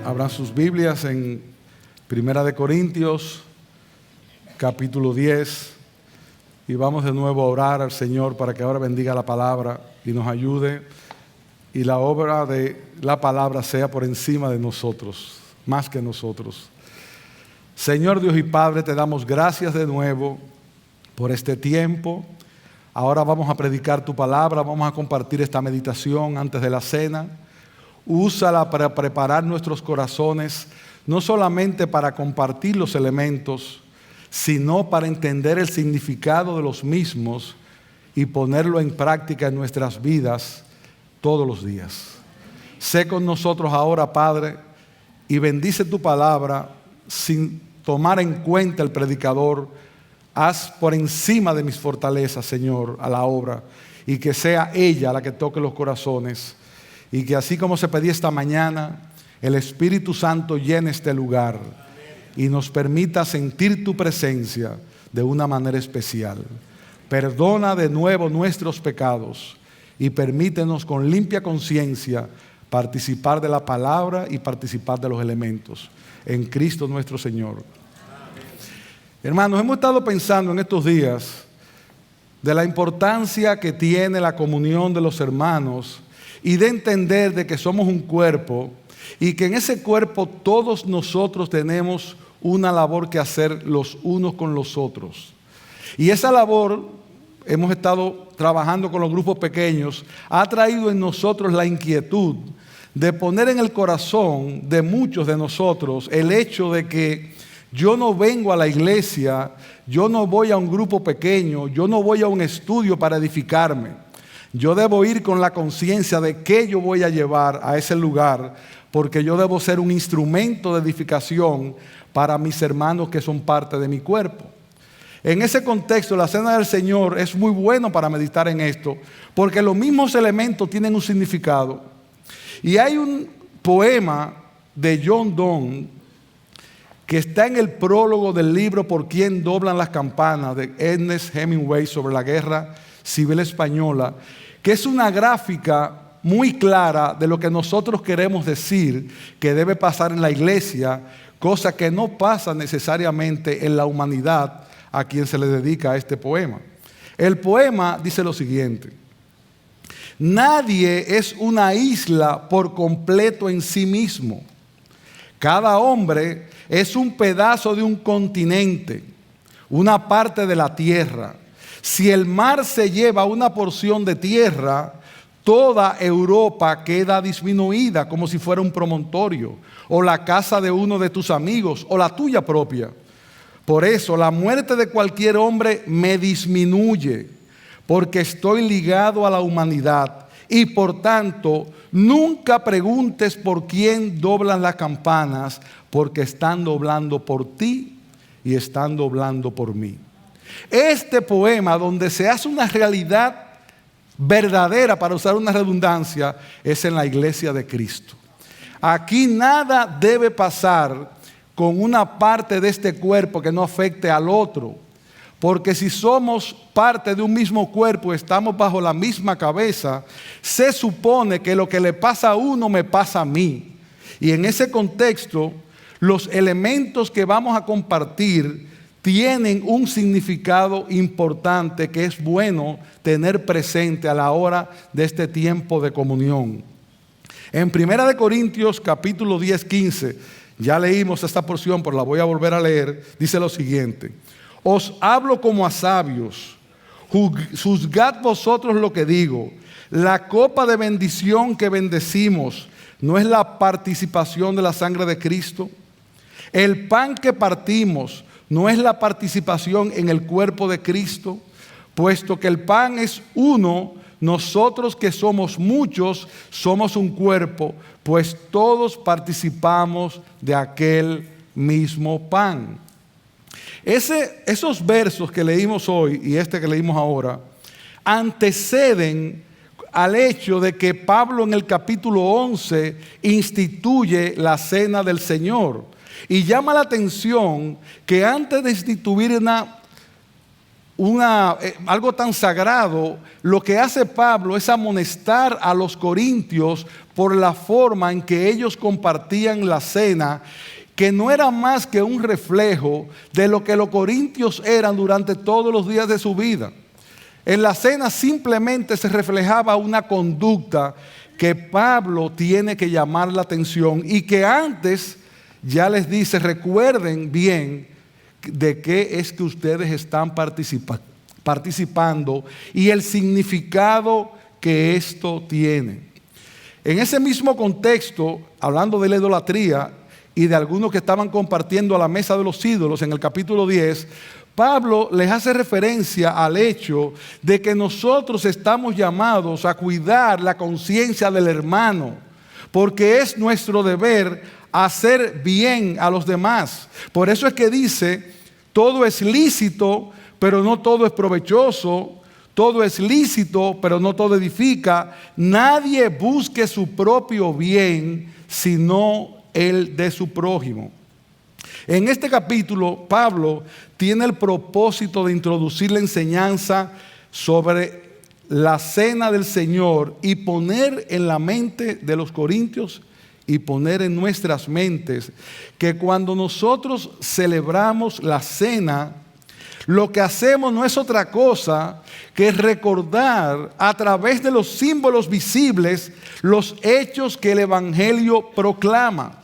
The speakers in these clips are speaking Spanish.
Abran sus Biblias en Primera de Corintios, capítulo 10, y vamos de nuevo a orar al Señor para que ahora bendiga la palabra y nos ayude, y la obra de la palabra sea por encima de nosotros, más que nosotros. Señor Dios y Padre, te damos gracias de nuevo por este tiempo. Ahora vamos a predicar tu palabra, vamos a compartir esta meditación antes de la cena. Úsala para preparar nuestros corazones, no solamente para compartir los elementos, sino para entender el significado de los mismos y ponerlo en práctica en nuestras vidas todos los días. Sé con nosotros ahora, Padre, y bendice tu palabra sin tomar en cuenta el predicador. Haz por encima de mis fortalezas, Señor, a la obra, y que sea ella la que toque los corazones. Y que así como se pedía esta mañana, el Espíritu Santo llene este lugar y nos permita sentir tu presencia de una manera especial. Perdona de nuevo nuestros pecados y permítenos con limpia conciencia participar de la palabra y participar de los elementos. En Cristo nuestro Señor. Hermanos, hemos estado pensando en estos días de la importancia que tiene la comunión de los hermanos y de entender de que somos un cuerpo y que en ese cuerpo todos nosotros tenemos una labor que hacer los unos con los otros. Y esa labor, hemos estado trabajando con los grupos pequeños, ha traído en nosotros la inquietud de poner en el corazón de muchos de nosotros el hecho de que yo no vengo a la iglesia, yo no voy a un grupo pequeño, yo no voy a un estudio para edificarme. Yo debo ir con la conciencia de qué yo voy a llevar a ese lugar, porque yo debo ser un instrumento de edificación para mis hermanos que son parte de mi cuerpo. En ese contexto, la Cena del Señor es muy bueno para meditar en esto, porque los mismos elementos tienen un significado. Y hay un poema de John Donne que está en el prólogo del libro Por quién doblan las campanas de Ernest Hemingway sobre la Guerra Civil Española, que es una gráfica muy clara de lo que nosotros queremos decir que debe pasar en la iglesia, cosa que no pasa necesariamente en la humanidad a quien se le dedica este poema. El poema dice lo siguiente: nadie es una isla por completo en sí mismo. Cada hombre es un pedazo de un continente, una parte de la tierra. Si el mar se lleva una porción de tierra, toda Europa queda disminuida como si fuera un promontorio, o la casa de uno de tus amigos, o la tuya propia. Por eso la muerte de cualquier hombre me disminuye, porque estoy ligado a la humanidad. Y por tanto, nunca preguntes por quién doblan las campanas, porque están doblando por ti y están doblando por mí. Este poema, donde se hace una realidad verdadera, para usar una redundancia, es en la iglesia de Cristo. Aquí nada debe pasar con una parte de este cuerpo que no afecte al otro, porque si somos parte de un mismo cuerpo, estamos bajo la misma cabeza, se supone que lo que le pasa a uno me pasa a mí. Y en ese contexto, los elementos que vamos a compartir tienen un significado importante que es bueno tener presente a la hora de este tiempo de comunión. En 1 de Corintios capítulo 10, 15, ya leímos esta porción, pero la voy a volver a leer, dice lo siguiente: os hablo como a sabios, juzgad vosotros lo que digo. La copa de bendición que bendecimos, ¿no es la participación de la sangre de Cristo? El pan que partimos, ¿no es la participación en el cuerpo de Cristo? Puesto que el pan es uno, nosotros que somos muchos, somos un cuerpo, pues todos participamos de aquel mismo pan. Esos versos que leímos hoy y este que leímos ahora anteceden al hecho de que Pablo en el capítulo 11 instituye la Cena del Señor. Y llama la atención que antes de instituir algo tan sagrado, lo que hace Pablo es amonestar a los corintios por la forma en que ellos compartían la cena, que no era más que un reflejo de lo que los corintios eran durante todos los días de su vida. En la cena simplemente se reflejaba una conducta que Pablo tiene que llamar la atención y que antes ya les dice: recuerden bien de qué es que ustedes están participando y el significado que esto tiene. En ese mismo contexto, hablando de la idolatría y de algunos que estaban compartiendo a la mesa de los ídolos en el capítulo 10, Pablo les hace referencia al hecho de que nosotros estamos llamados a cuidar la conciencia del hermano, porque es nuestro deber hacer bien a los demás. Por eso es que dice: todo es lícito, pero no todo es provechoso. Todo es lícito, pero no todo edifica. Nadie busque su propio bien, sino el de su prójimo. En este capítulo, Pablo tiene el propósito de introducir la enseñanza sobre la cena del Señor y poner en la mente de los corintios y poner en nuestras mentes que cuando nosotros celebramos la cena, lo que hacemos no es otra cosa que recordar a través de los símbolos visibles los hechos que el Evangelio proclama.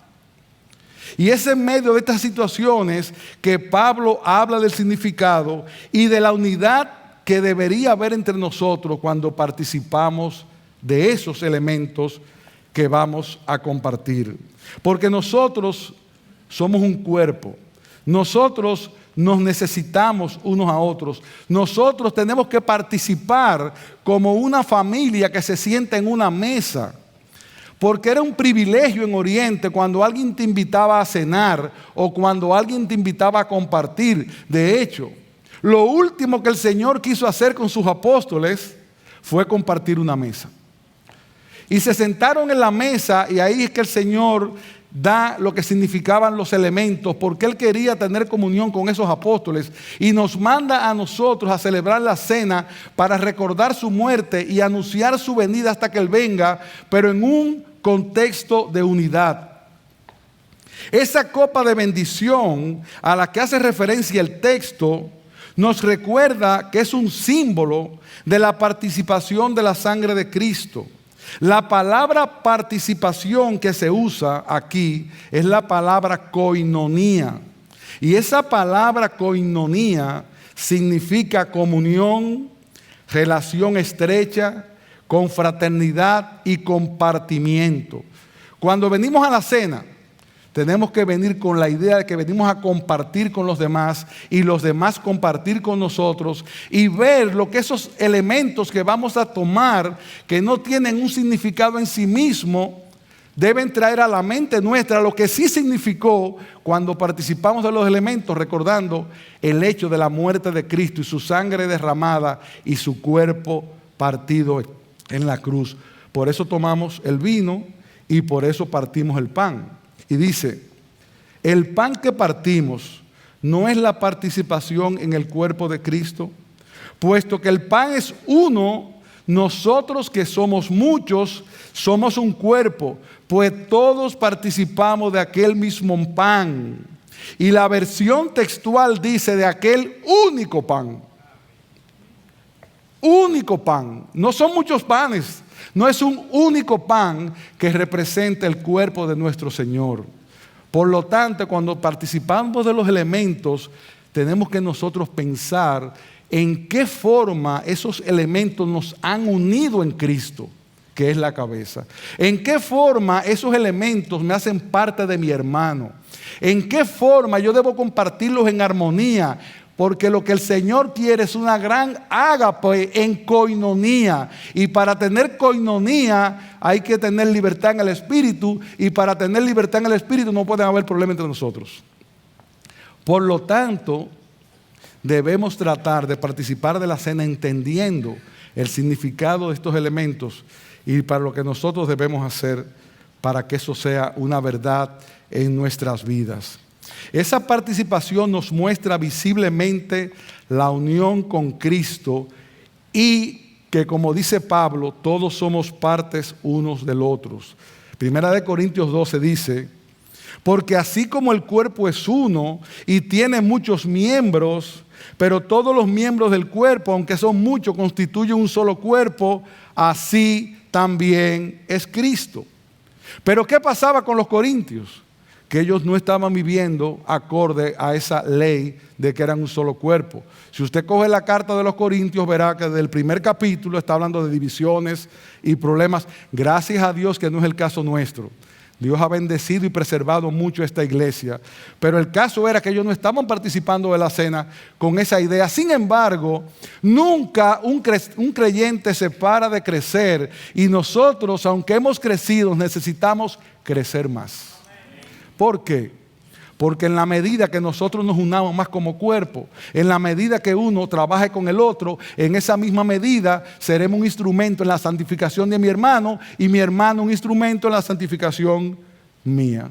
Y es en medio de estas situaciones que Pablo habla del significado y de la unidad que debería haber entre nosotros cuando participamos de esos elementos que vamos a compartir. Porque nosotros somos un cuerpo. Nosotros nos necesitamos unos a otros. Nosotros tenemos que participar como una familia que se sienta en una mesa. Porque era un privilegio en Oriente cuando alguien te invitaba a cenar o cuando alguien te invitaba a compartir. De hecho, lo último que el Señor quiso hacer con sus apóstoles fue compartir una mesa. Y se sentaron en la mesa y ahí es que el Señor da lo que significaban los elementos, porque Él quería tener comunión con esos apóstoles y nos manda a nosotros a celebrar la cena para recordar su muerte y anunciar su venida hasta que Él venga, pero en un contexto de unidad. Esa copa de bendición a la que hace referencia el texto nos recuerda que es un símbolo de la participación de la sangre de Cristo. La palabra participación que se usa aquí es la palabra koinonía. Y esa palabra koinonía significa comunión, relación estrecha, confraternidad y compartimiento. Cuando venimos a la cena, tenemos que venir con la idea de que venimos a compartir con los demás y los demás compartir con nosotros y ver lo que esos elementos que vamos a tomar, que no tienen un significado en sí mismo, deben traer a la mente nuestra lo que sí significó cuando participamos de los elementos, recordando el hecho de la muerte de Cristo y su sangre derramada y su cuerpo partido en la cruz. Por eso tomamos el vino y por eso partimos el pan. Y dice: el pan que partimos no es la participación en el cuerpo de Cristo, puesto que el pan es uno, nosotros que somos muchos somos un cuerpo, pues todos participamos de aquel mismo pan. Y la versión textual dice de aquel único pan. Único pan, no son muchos panes, no es un único pan que representa el cuerpo de nuestro Señor. Por lo tanto, cuando participamos de los elementos, tenemos que nosotros pensar en qué forma esos elementos nos han unido en Cristo, que es la cabeza. En qué forma esos elementos me hacen parte de mi hermano. En qué forma yo debo compartirlos en armonía. Porque lo que el Señor quiere es una gran ágape en koinonía. Y para tener koinonía hay que tener libertad en el Espíritu. Y para tener libertad en el Espíritu no pueden haber problemas entre nosotros. Por lo tanto, debemos tratar de participar de la cena entendiendo el significado de estos elementos y para lo que nosotros debemos hacer para que eso sea una verdad en nuestras vidas. Esa participación nos muestra visiblemente la unión con Cristo y que, como dice Pablo, todos somos partes unos del otros. Primera de Corintios 12 dice: porque así como el cuerpo es uno y tiene muchos miembros, pero todos los miembros del cuerpo, aunque son muchos, constituyen un solo cuerpo, así también es Cristo. Pero ¿qué pasaba con los corintios? Que ellos no estaban viviendo acorde a esa ley de que eran un solo cuerpo. Si usted coge la carta de los Corintios, verá que desde el primer capítulo está hablando de divisiones y problemas. Gracias a Dios que no es el caso nuestro. Dios ha bendecido y preservado mucho esta iglesia. Pero el caso era que ellos no estaban participando de la cena con esa idea. Sin embargo, nunca un creyente se para de crecer. Y nosotros, aunque hemos crecido, necesitamos crecer más. ¿Por qué? Porque en la medida que nosotros nos unamos más como cuerpo, en la medida que uno trabaje con el otro, en esa misma medida seremos un instrumento en la santificación de mi hermano y mi hermano un instrumento en la santificación mía.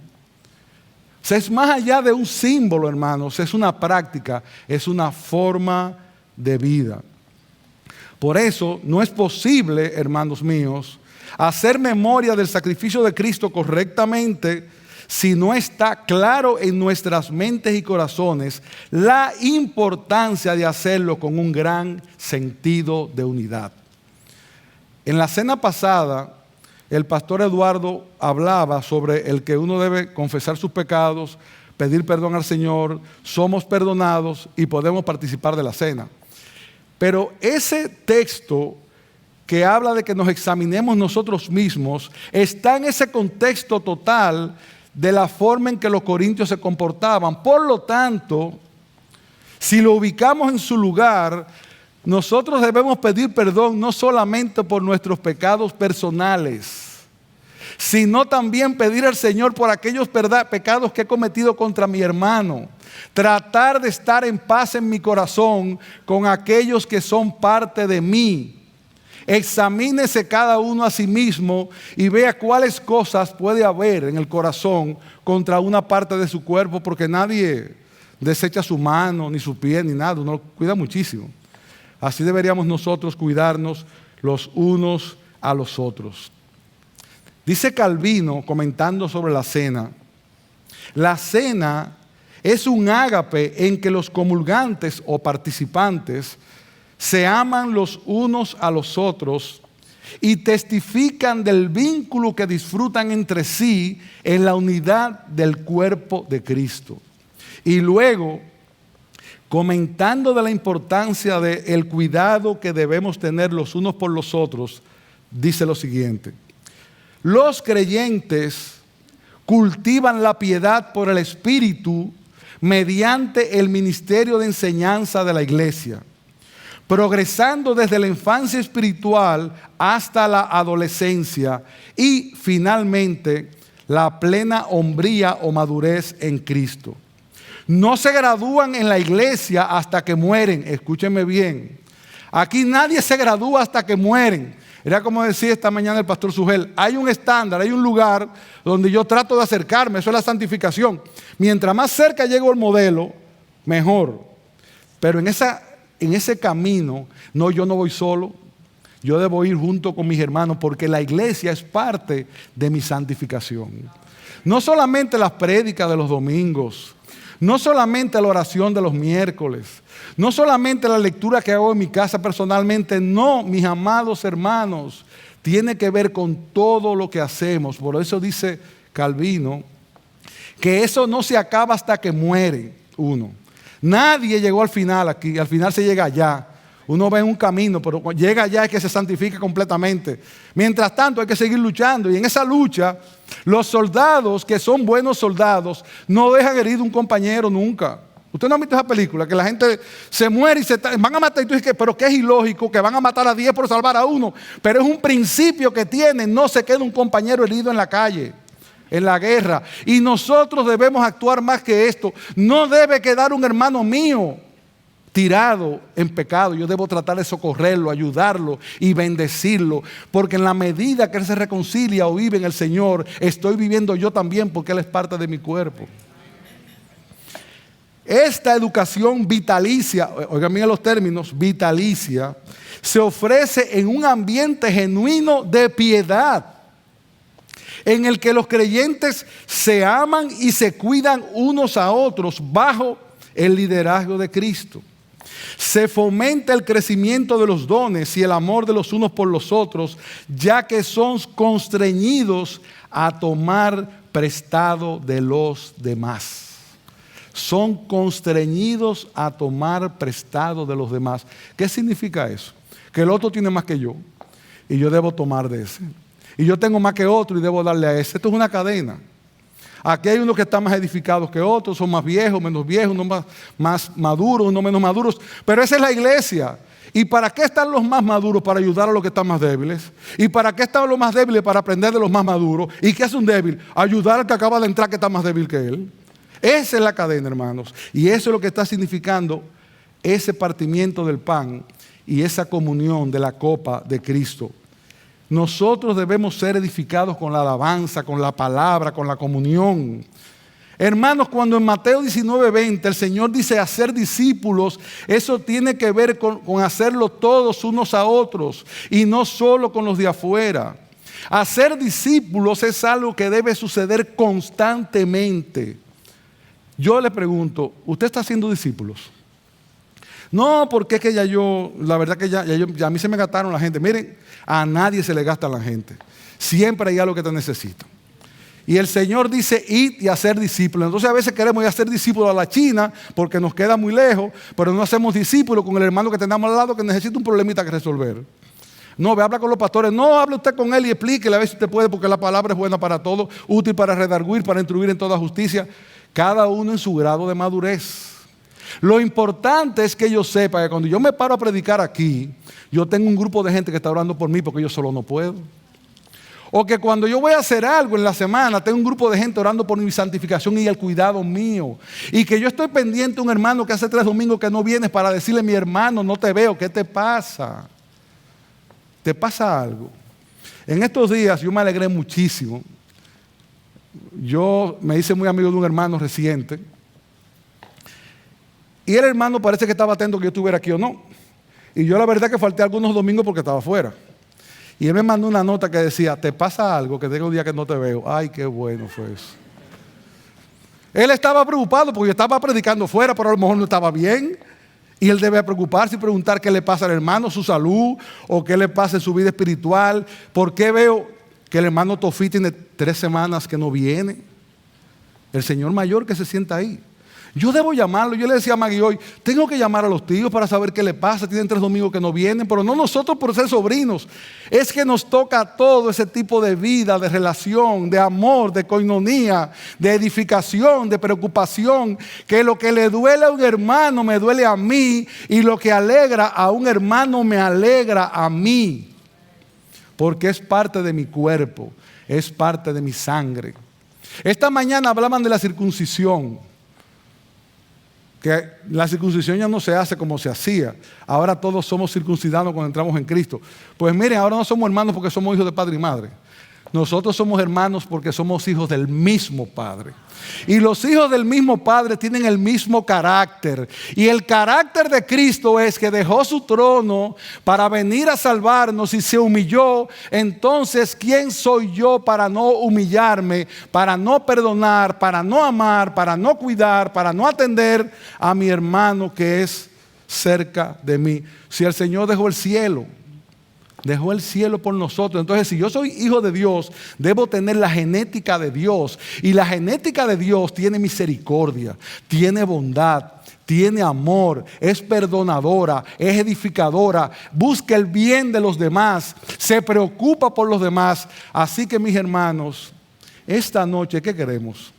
O sea, es más allá de un símbolo, hermanos, es una práctica, es una forma de vida. Por eso no es posible, hermanos míos, hacer memoria del sacrificio de Cristo correctamente si no está claro en nuestras mentes y corazones la importancia de hacerlo con un gran sentido de unidad. En la cena pasada, el pastor Eduardo hablaba sobre el que uno debe confesar sus pecados, pedir perdón al Señor, somos perdonados y podemos participar de la cena. Pero ese texto que habla de que nos examinemos nosotros mismos está en ese contexto total de la forma en que los corintios se comportaban. Por lo tanto, si lo ubicamos en su lugar, nosotros debemos pedir perdón no solamente por nuestros pecados personales, sino también pedir al Señor por aquellos pecados que he cometido contra mi hermano. Tratar de estar en paz en mi corazón con aquellos que son parte de mí. Examínese cada uno a sí mismo y vea cuáles cosas puede haber en el corazón contra una parte de su cuerpo, porque nadie desecha su mano, ni su pie, ni nada. Uno lo cuida muchísimo. Así deberíamos nosotros cuidarnos los unos a los otros. Dice Calvino, comentando sobre la cena es un ágape en que los comulgantes o participantes se aman los unos a los otros y testifican del vínculo que disfrutan entre sí en la unidad del cuerpo de Cristo. Y luego, comentando de la importancia del cuidado que debemos tener los unos por los otros, dice lo siguiente: los creyentes cultivan la piedad por el Espíritu mediante el ministerio de enseñanza de la iglesia, progresando desde la infancia espiritual hasta la adolescencia y finalmente la plena hombría o madurez en Cristo. No se gradúan en la iglesia hasta que mueren. Escúchenme bien. Aquí nadie se gradúa hasta que mueren. Era como decía esta mañana el pastor Sugel, hay un estándar, hay un lugar donde yo trato de acercarme, eso es la santificación. Mientras más cerca llego al modelo, mejor. Pero en ese camino, yo no voy solo, yo debo ir junto con mis hermanos, porque la iglesia es parte de mi santificación. No solamente las prédicas de los domingos, no solamente la oración de los miércoles, no solamente la lectura que hago en mi casa personalmente, no, mis amados hermanos, tiene que ver con todo lo que hacemos. Por eso dice Calvino que eso no se acaba hasta que muere uno. Nadie llegó al final aquí, al final se llega allá. Uno va en un camino, pero cuando llega allá es que se santifica completamente. Mientras tanto hay que seguir luchando, y en esa lucha los soldados que son buenos soldados no dejan herido a un compañero nunca. Usted no ha visto esa película que la gente se muere y se van a matar, y tú dices, pero que es ilógico que van a matar a 10 por salvar a uno, pero es un principio que tienen, no se queda un compañero herido en la calle, en la guerra. Y nosotros debemos actuar más que esto. No debe quedar un hermano mío tirado en pecado. Yo debo tratar de socorrerlo, ayudarlo y bendecirlo, porque en la medida que él se reconcilia o vive en el Señor, estoy viviendo yo también, porque él es parte de mi cuerpo. Esta educación vitalicia, oigan bien los términos, vitalicia, se ofrece en un ambiente genuino de piedad, en el que los creyentes se aman y se cuidan unos a otros bajo el liderazgo de Cristo. Se fomenta el crecimiento de los dones y el amor de los unos por los otros, ya que son constreñidos a tomar prestado de los demás. Son constreñidos a tomar prestado de los demás. ¿Qué significa eso? Que el otro tiene más que yo y yo debo tomar de ese. Y yo tengo más que otro y debo darle a ese. Esto es una cadena. Aquí hay unos que están más edificados que otros, son más viejos, menos viejos, unos más maduros, unos menos maduros. Pero esa es la iglesia. ¿Y para qué están los más maduros? Para ayudar a los que están más débiles. ¿Y para qué están los más débiles? Para aprender de los más maduros. ¿Y qué hace un débil? Ayudar al que acaba de entrar que está más débil que él. Esa es la cadena, hermanos. Y eso es lo que está significando ese partimiento del pan y esa comunión de la copa de Cristo. Nosotros debemos ser edificados con la alabanza, con la palabra, con la comunión. Hermanos, cuando en Mateo 19:20 el Señor dice hacer discípulos, eso tiene que ver con hacerlo todos unos a otros y no solo con los de afuera. Hacer discípulos es algo que debe suceder constantemente. Yo le pregunto, ¿usted está haciendo discípulos? No, porque es que la verdad que ya a mí se me gastaron la gente. Miren, a nadie se le gasta la gente. Siempre hay algo que te necesita. Y el Señor dice, id y hacer discípulos. Entonces a veces queremos ir a hacer discípulos a la China porque nos queda muy lejos, pero no hacemos discípulos con el hermano que tenemos al lado que necesita un problemita que resolver. No, ve, habla con los pastores. No, hable usted con él y explíquele a ver si usted puede, porque la palabra es buena para todo, útil para redarguir, para instruir en toda justicia. Cada uno en su grado de madurez. Lo importante es que yo sepa que cuando yo me paro a predicar aquí, yo tengo un grupo de gente que está orando por mí porque yo solo no puedo. O que cuando yo voy a hacer algo en la semana, tengo un grupo de gente orando por mi santificación y el cuidado mío. Y que yo estoy pendiente de un hermano que hace 3 domingos que no viene para decirle, mi hermano, no te veo, ¿qué te pasa? ¿Te pasa algo? En estos días yo me alegré muchísimo. Yo me hice muy amigo de un hermano reciente. Y el hermano parece que estaba atento que yo estuviera aquí o no. Y yo la verdad que falté algunos domingos porque estaba afuera. Y él me mandó una nota que decía, ¿te pasa algo? Que tengo un día que no te veo. Ay, qué bueno fue eso. Él estaba preocupado porque yo estaba predicando fuera, pero a lo mejor no estaba bien. Y él debe preocuparse y preguntar qué le pasa al hermano, su salud, o qué le pasa en su vida espiritual. ¿Por qué veo que el hermano Tofí tiene 3 semanas que no viene? El señor mayor que se sienta ahí. Yo debo llamarlo. Yo le decía a Maggie hoy, tengo que llamar a los tíos para saber qué le pasa. Tienen 3 domingos que no vienen, pero no nosotros por ser sobrinos. Es que nos toca todo ese tipo de vida, de relación, de amor, de coinonía, de edificación, de preocupación. Que lo que le duele a un hermano me duele a mí, y lo que alegra a un hermano me alegra a mí. Porque es parte de mi cuerpo, es parte de mi sangre. Esta mañana hablaban de la circuncisión. Que la circuncisión ya no se hace como se hacía. Ahora todos somos circuncidados cuando entramos en Cristo. Pues miren, ahora no somos hermanos porque somos hijos de padre y madre. Nosotros somos hermanos porque somos hijos del mismo Padre. Y los hijos del mismo Padre tienen el mismo carácter. Y el carácter de Cristo es que dejó su trono para venir a salvarnos y se humilló. Entonces, ¿quién soy yo para no humillarme, para no perdonar, para no amar, para no cuidar, para no atender a mi hermano que es cerca de mí? Si el Señor dejó el cielo por nosotros. Entonces, si yo soy hijo de Dios, debo tener la genética de Dios. Y la genética de Dios tiene misericordia, tiene bondad, tiene amor, es perdonadora, es edificadora, busca el bien de los demás, se preocupa por los demás. Así que, mis hermanos, esta noche, ¿qué queremos?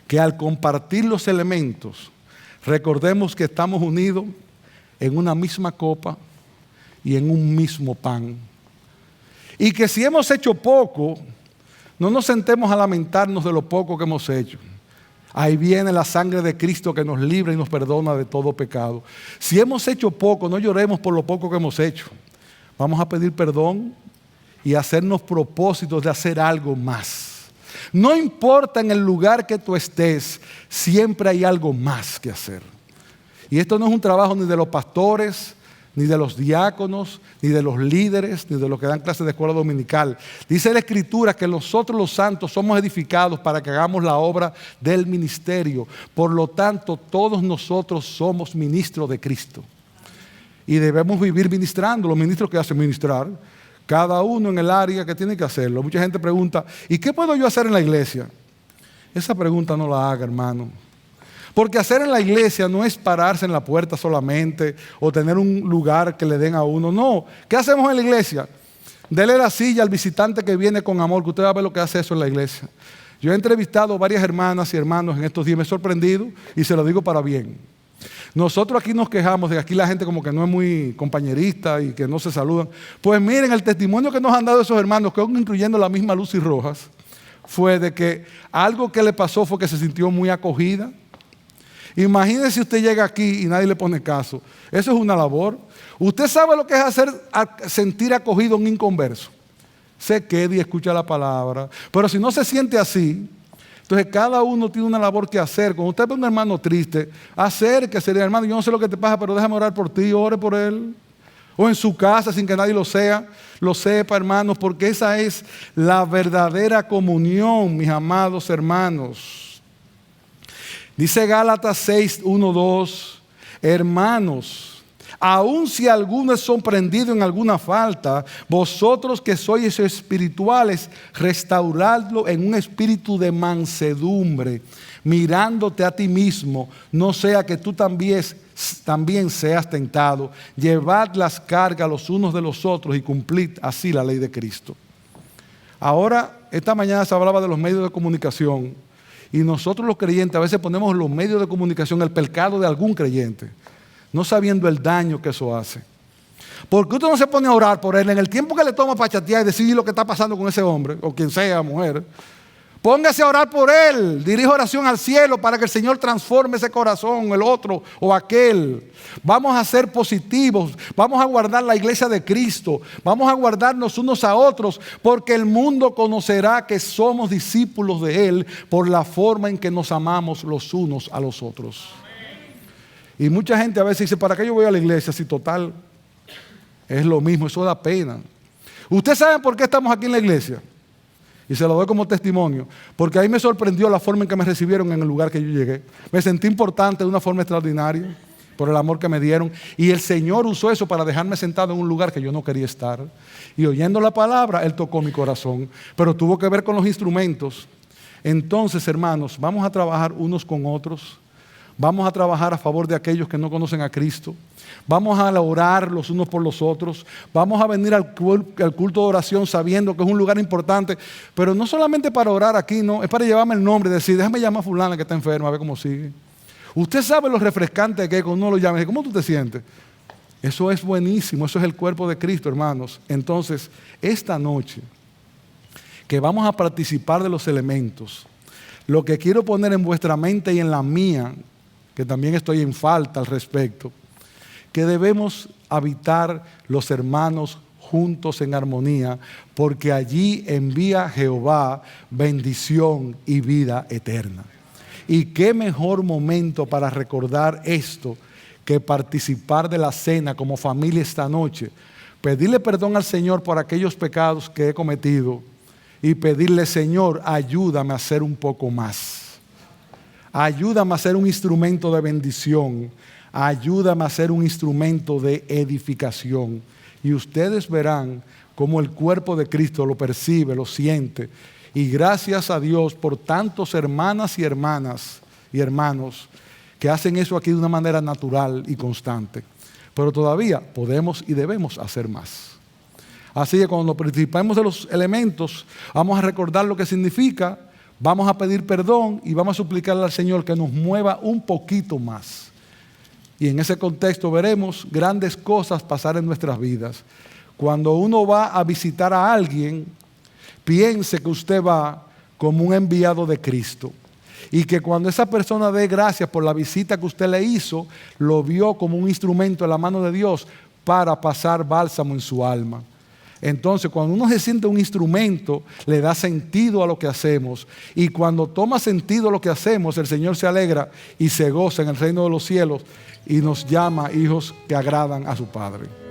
Que al compartir los elementos, recordemos que estamos unidos en una misma copa y en un mismo pan. Y que si hemos hecho poco, no nos sentemos a lamentarnos de lo poco que hemos hecho. Ahí viene la sangre de Cristo que nos libra y nos perdona de todo pecado. Si hemos hecho poco, no lloremos por lo poco que hemos hecho. Vamos a pedir perdón y hacernos propósitos de hacer algo más. No importa en el lugar que tú estés, siempre hay algo más que hacer. Y esto no es un trabajo ni de los pastores, ni de los diáconos, ni de los líderes, ni de los que dan clases de escuela dominical. Dice la Escritura que nosotros los santos somos edificados para que hagamos la obra del ministerio. Por lo tanto, todos nosotros somos ministros de Cristo. Y debemos vivir ministrando. Los ministros que hacen ministrar, cada uno en el área que tiene que hacerlo. Mucha gente pregunta, ¿y qué puedo yo hacer en la iglesia? Esa pregunta no la haga, hermano. Porque hacer en la iglesia no es pararse en la puerta solamente o tener un lugar que le den a uno. No. ¿Qué hacemos en la iglesia? Dele la silla al visitante que viene con amor, que usted va a ver lo que hace eso en la iglesia. Yo he entrevistado varias hermanas y hermanos en estos días, me he sorprendido y se lo digo para bien. Nosotros aquí nos quejamos de que aquí la gente como que no es muy compañerista y que no se saludan. Pues miren, el testimonio que nos han dado esos hermanos, que aún incluyendo la misma Lucy Rojas, fue de que algo que le pasó fue que se sintió muy acogida. Imagínese si usted llega aquí y nadie le pone caso. Eso es una labor. Usted sabe lo que es sentir acogido a un inconverso. Se queda y escucha la palabra. Pero si no se siente así, entonces cada uno tiene una labor que hacer. Cuando usted ve a un hermano triste, acérquese, hermano, yo no sé lo que te pasa, pero déjame orar por ti, ore por él. O en su casa sin que nadie lo sepa, hermanos, porque esa es la verdadera comunión, mis amados hermanos. Dice Gálatas 6, 1, 2, hermanos, aun si alguno es sorprendido en alguna falta, vosotros que sois espirituales, restauradlo en un espíritu de mansedumbre, mirándote a ti mismo, no sea que tú también seas tentado. Llevad las cargas los unos de los otros y cumplid así la ley de Cristo. Ahora, esta mañana se hablaba de los medios de comunicación. Y nosotros los creyentes a veces ponemos en los medios de comunicación el pecado de algún creyente, no sabiendo el daño que eso hace. ¿Por qué usted no se pone a orar por él en el tiempo que le toma para chatear y decir lo que está pasando con ese hombre, o quien sea, mujer? Póngase a orar por él, dirija oración al cielo para que el Señor transforme ese corazón, el otro o aquel. Vamos a ser positivos, vamos a guardar la iglesia de Cristo, vamos a guardarnos unos a otros, porque el mundo conocerá que somos discípulos de Él por la forma en que nos amamos los unos a los otros. Y mucha gente a veces dice, ¿para qué yo voy a la iglesia? Si total, es lo mismo, eso da pena. ¿Ustedes saben por qué estamos aquí en la iglesia? Y se lo doy como testimonio, porque ahí me sorprendió la forma en que me recibieron en el lugar que yo llegué. Me sentí importante de una forma extraordinaria por el amor que me dieron. Y el Señor usó eso para dejarme sentado en un lugar que yo no quería estar. Y oyendo la palabra, Él tocó mi corazón. Pero tuvo que ver con los instrumentos. Entonces, hermanos, vamos a trabajar unos con otros. Vamos a trabajar a favor de aquellos que no conocen a Cristo. Vamos a orar los unos por los otros. Vamos a venir al culto de oración sabiendo que es un lugar importante. Pero no solamente para orar aquí, no. Es para llevarme el nombre y decir, déjame llamar a fulana que está enferma, a ver cómo sigue. Usted sabe lo refrescante que es cuando uno lo llama. ¿Cómo tú te sientes? Eso es buenísimo. Eso es el cuerpo de Cristo, hermanos. Entonces, esta noche, que vamos a participar de los elementos, lo que quiero poner en vuestra mente y en la mía, que también estoy en falta al respecto, que debemos habitar los hermanos juntos en armonía, porque allí envía Jehová bendición y vida eterna. Y qué mejor momento para recordar esto que participar de la cena como familia esta noche, pedirle perdón al Señor por aquellos pecados que he cometido y pedirle, Señor, ayúdame a ser un poco más. Ayúdame a ser un instrumento de bendición. Ayúdame a ser un instrumento de edificación. Y ustedes verán cómo el cuerpo de Cristo lo percibe, lo siente. Y gracias a Dios por tantos hermanas y hermanos que hacen eso aquí de una manera natural y constante. Pero todavía podemos y debemos hacer más. Así que cuando participemos de los elementos, vamos a recordar lo que significa, vamos a pedir perdón y vamos a suplicarle al Señor que nos mueva un poquito más. Y en ese contexto veremos grandes cosas pasar en nuestras vidas. Cuando uno va a visitar a alguien, piense que usted va como un enviado de Cristo. Y que cuando esa persona dé gracias por la visita que usted le hizo, lo vio como un instrumento en la mano de Dios para pasar bálsamo en su alma. Entonces, cuando uno se siente un instrumento, le da sentido a lo que hacemos. Y cuando toma sentido a lo que hacemos, el Señor se alegra y se goza en el reino de los cielos y nos llama hijos que agradan a su Padre.